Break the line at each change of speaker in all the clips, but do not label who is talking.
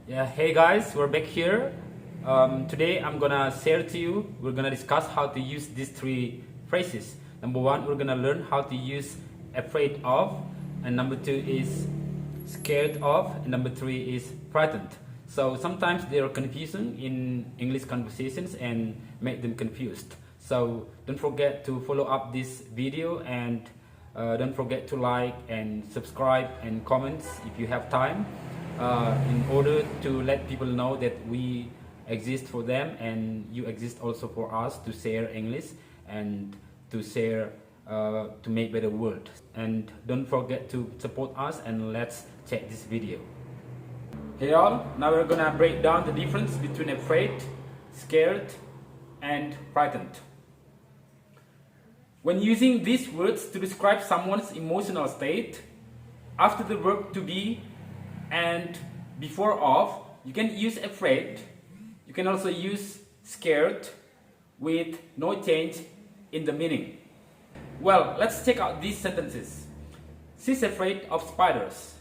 Yeah, hey guys, we're back here. Today I'm gonna share to you, we're gonna discuss how to use these three phrases. Number one, we're gonna learn how to use afraid of, and number two is scared of, and number three is frightened. So sometimes they are confusing in English conversations and make them confused. So don't forget to follow up this video, and don't forget to like and subscribe and comment if you have time. In order to let people know that we exist for them and you exist also for us to share English and to share to make better world. And don't forget to support us, and let's check this video. Hey all, now we're gonna break down the difference between afraid, scared and frightened. When using these words to describe someone's emotional state, after the verb to be and before of, you can use afraid. You can also use scared with no change in the meaning. Well, let's check out these sentences. She's afraid of spiders.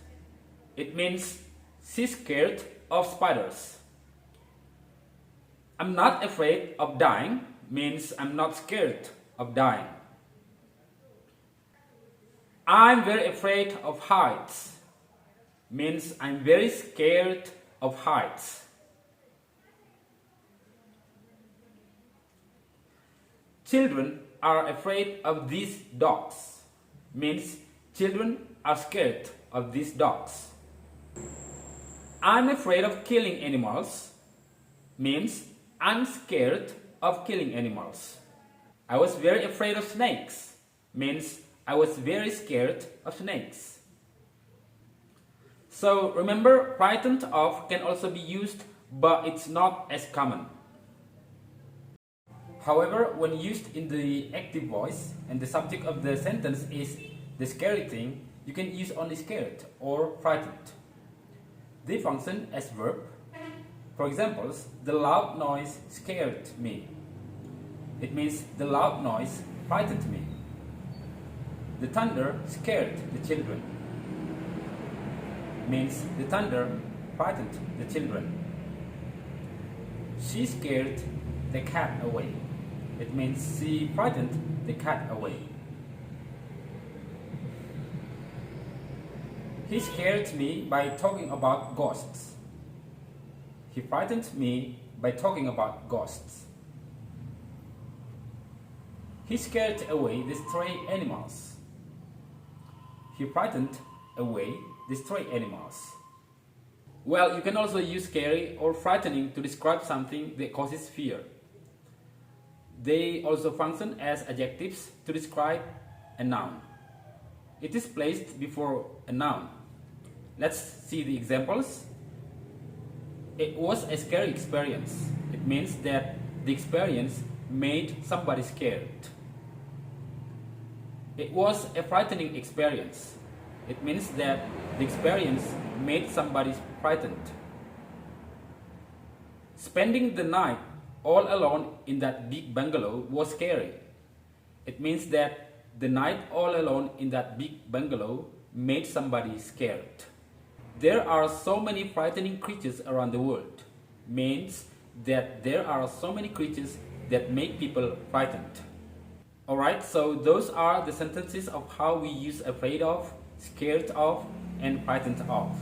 It means she's scared of spiders. I'm not afraid of dying means I'm not scared of dying. I'm very afraid of heights means I'm very scared of heights. Children are afraid of these dogs means children are scared of these dogs. I'm afraid of killing animals means I'm scared of killing animals. I was very afraid of snakes means I was very scared of snakes. So remember, frightened of can also be used, but it's not as common. However, when used in the active voice and the subject of the sentence is the scary thing, you can use only scared or frightened. They function as verb. For example, the loud noise scared me. It means the loud noise frightened me. The thunder scared the children. Means the thunder frightened the children. She scared the cat away. It means she frightened the cat away. He scared me by talking about ghosts. He frightened me by talking about ghosts. He scared away the stray animals. He frightened away the stray animals. Well, you can also use scary or frightening to describe something that causes fear. They also function as adjectives to describe a noun. It is placed before a noun. Let's see the examples. It was a scary experience. It means that the experience made somebody scared. It was a frightening experience. It means that the experience made somebody frightened. Spending the night all alone in that big bungalow was scary. It means that the night all alone in that big bungalow made somebody scared. There are so many frightening creatures around the world means that there are so many creatures that make people frightened. Alright, so those are the sentences of how we use afraid of, scared of, and frightened of.